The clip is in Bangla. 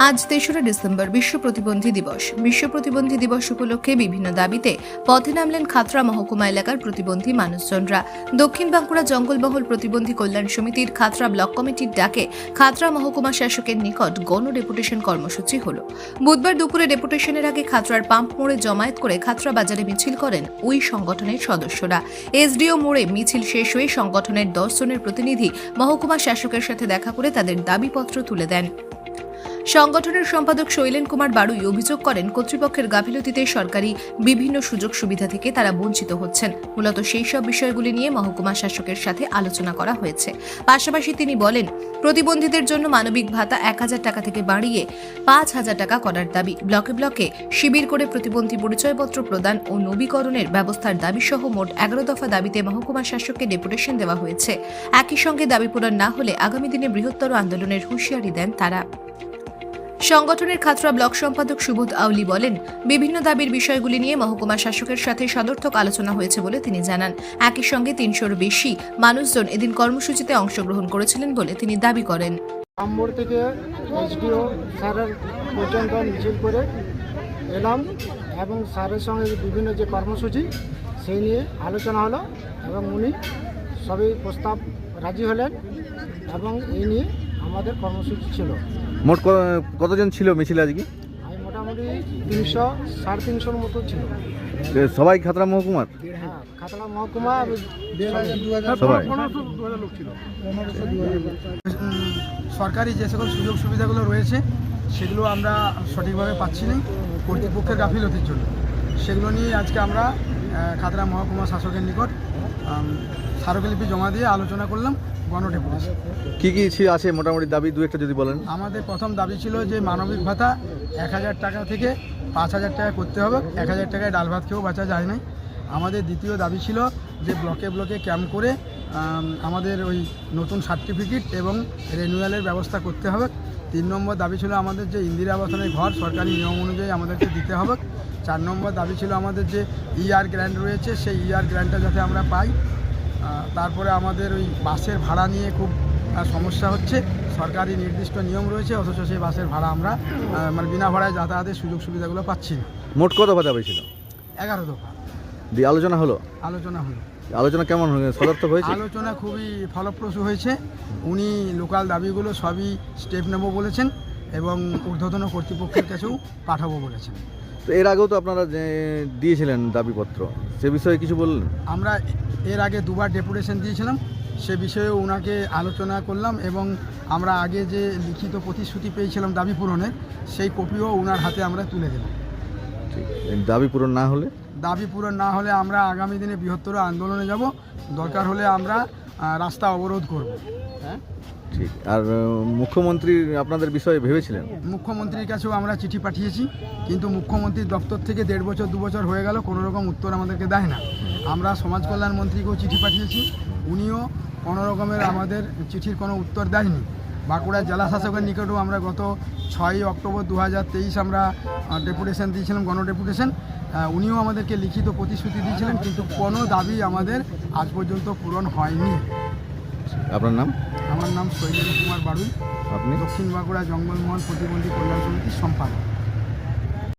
আজ ৩রা ডিসেম্বর বিশ্ব প্রতিবন্ধী দিবস। বিশ্ব প্রতিবন্ধী দিবস উপলক্ষে বিভিন্ন দাবিতে পথে নামলেন খাতড়া মহকুমা এলাকার প্রতিবন্ধী মানুষজনরা। দক্ষিণ বাঁকুড়া জঙ্গলমহল প্রতিবন্ধী কল্যাণ সমিতির খাতড়া ব্লক কমিটির ডাকে খাতড়া মহকুমা শাসকের নিকট গণ ডেপুটেশন কর্মসূচি হল। বুধবার দুপুরে ডেপুটেশনের আগে খাতড়ার পাম্প মোড়ে জমায়েত করে খাতড়া বাজারে মিছিল করেন ওই সংগঠনের সদস্যরা। এসডিও মোড়ে মিছিল শেষ হয়ে সংগঠনের 10 জনের প্রতিনিধি মহকুমা শাসকের সাথে দেখা করে তাদের দাবিপত্র তুলে দেন। সংগঠনের সম্পাদক শৈলেন কুমার বাড়ুই অভিযোগ করেন, কর্তৃপক্ষের গাফিলতিতে সরকারি বিভিন্ন সুযোগ সুবিধা থেকে তারা বঞ্চিত হচ্ছেন। মূলত সেই সব বিষয়গুলি নিয়ে মহকুমা শাসকের সাথে আলোচনা করা হয়েছে। পাশাপাশি তিনি বলেন, প্রতিবন্ধীদের জন্য মানবিক ভাতা 1000 টাকা থেকে বাড়িয়ে 5000 টাকা করার দাবি, ব্লকে ব্লকে শিবির করে প্রতিবন্ধী পরিচয়পত্র প্রদান ও নবীকরণের ব্যবস্থার দাবি সহ মোট 11 দফা দাবিতে মহকুমা শাসককে ডেপুটেশন দেওয়া হয়েছে। একই সঙ্গে দাবি পূরণ না হলে আগামী দিনে বৃহত্তর আন্দোলনের হুঁশিয়ারি দেন তারা। সংগঠনের খাতড়া ব্লক সম্পাদক সুবোধ আউলি বলেন, বিভিন্ন দাবির বিষয়গুলি নিয়ে মহকুমা শাসকের সাথে সদর্থক আলোচনা হয়েছে বলে তিনি জানান। একই সঙ্গে 300-র বেশি মানুষজন এদিন কর্মসূচিতে অংশগ্রহণ করেছিলেন বলে তিনি দাবি করেন। আমোড় থেকে এসডিও স্যারের পর্যন্ত মিছিল করে এলাম এবং স্যারের সঙ্গে বিভিন্ন যে কর্মসূচি সেই নিয়ে আলোচনা হলো এবং উনি সবই প্রস্তাব রাজি হলেন এবং এই নিয়ে আমাদের কর্মসূচি ছিল। মোট কতজন ছিল মিছিলে আজকে? আমি মোটামুটি 300-350-র মতো ছিল। সবাই খাতড়া মহকুমার? হ্যাঁ, খাতড়া মহকুমা সবাই। সরকারি যে সকল সুযোগ সুবিধাগুলো রয়েছে সেগুলো আমরা সঠিকভাবে পাচ্ছি না কর্তৃপক্ষের গাফিলতির জন্য। সেগুলো নিয়ে আজকে আমরা খাতড়া মহকুমা শাসকের নিকট স্মারকলিপি জমা দিয়ে আলোচনা করলাম গণডেপুটেশন। কি আছে মোটামুটি দাবি দু একটা যদি বলেন? আমাদের প্রথম দাবি ছিল যে মানবিক ভাতা 1000 টাকা থেকে 5000 টাকা করতে হবে। 1000 টাকায় ডাল ভাত খেয়েও বাঁচা যায় না। আমাদের দ্বিতীয় দাবি ছিল যে ব্লকে ব্লকে ক্যাম্প করে আমাদের ওই নতুন সার্টিফিকেট এবং রেনুয়ালের ব্যবস্থা করতে হবে। 3 নম্বর দাবি ছিল আমাদের যে ইন্দিরা আবাসনের ঘর সরকারি নিয়ম অনুযায়ী আমাদেরকে দিতে হবে। 4 নম্বর দাবি ছিল আমাদের যে ইআর গ্র্যান্ট রয়েছে সেই ইআর গ্র্যান্টটা যাতে আমরা পাই। তারপরে আমাদের ওই বাসের ভাড়া নিয়ে খুব সমস্যা হচ্ছে। সরকারি নির্দিষ্ট নিয়ম রয়েছে অথচ সেই বাসের ভাড়া আমরা মানে বিনা ভাড়ায় যাতায়াতের সুযোগ সুবিধাগুলো পাচ্ছি না। মোট কত দফা দাবি ছিল? 11 দফা দিয়ে আলোচনা হলো? আলোচনা কেমন সদর্থক হয়েছে? আলোচনা খুবই ফলপ্রসূ হয়েছে। উনি লোকাল দাবিগুলো সবই স্টেপ নেব বলেছেন এবং ঊর্ধ্বতন কর্তৃপক্ষের কাছেও পাঠাবো বলেছেন। তো এর আগেও তো আপনারা দিয়েছিলেন দাবিপত্র, সে বিষয়ে কিছু বললেন? আমরা এর আগে 2বার ডেপুটেশন দিয়েছিলাম, সে বিষয়ে ওনাকে আলোচনা করলাম এবং আমরা আগে যে লিখিত প্রতিশ্রুতি পেয়েছিলাম দাবি পূরণের সেই কপিও ওনার হাতে আমরা তুলে দিলাম। দাবি পূরণ না হলে? দাবি পূরণ না হলে আমরা আগামী দিনে বৃহত্তর আন্দোলনে যাব, দরকার হলে আমরা রাস্তা অবরোধ করব। হ্যাঁ, ঠিক। আর মুখ্যমন্ত্রী আপনাদের বিষয়ে ভেবেছিলেন? মুখ্যমন্ত্রীর কাছেও আমরা চিঠি পাঠিয়েছি, কিন্তু মুখ্যমন্ত্রীর দপ্তর থেকে 1.5 বছর 2 বছর হয়ে গেল কোনো রকম উত্তর আমাদেরকে দেয় না। আমরা সমাজ কল্যাণ মন্ত্রীকেও চিঠি পাঠিয়েছি, উনিও কোনো রকমের আমাদের চিঠির কোনো উত্তর দেয়নি। বাঁকুড়া জেলা শাসকের নিকটেও আমরা গত 6 অক্টোবর 2023 আমরা ডেপুটেশন দিয়েছিলাম, গণডেপুটেশন। উনিও আমাদেরকে লিখিত প্রতিশ্রুতি দিয়েছিলেন, কিন্তু কোনো দাবি আমাদের আজ পর্যন্ত পূরণ হয়নি। আপনার নাম? আমার নাম শৈলেন কুমার বাড়ুই, আপনি? দক্ষিণ বাঁকুড়া জঙ্গলমহল প্রতিবন্ধী কল্যাণ সমিতির সম্পাদক।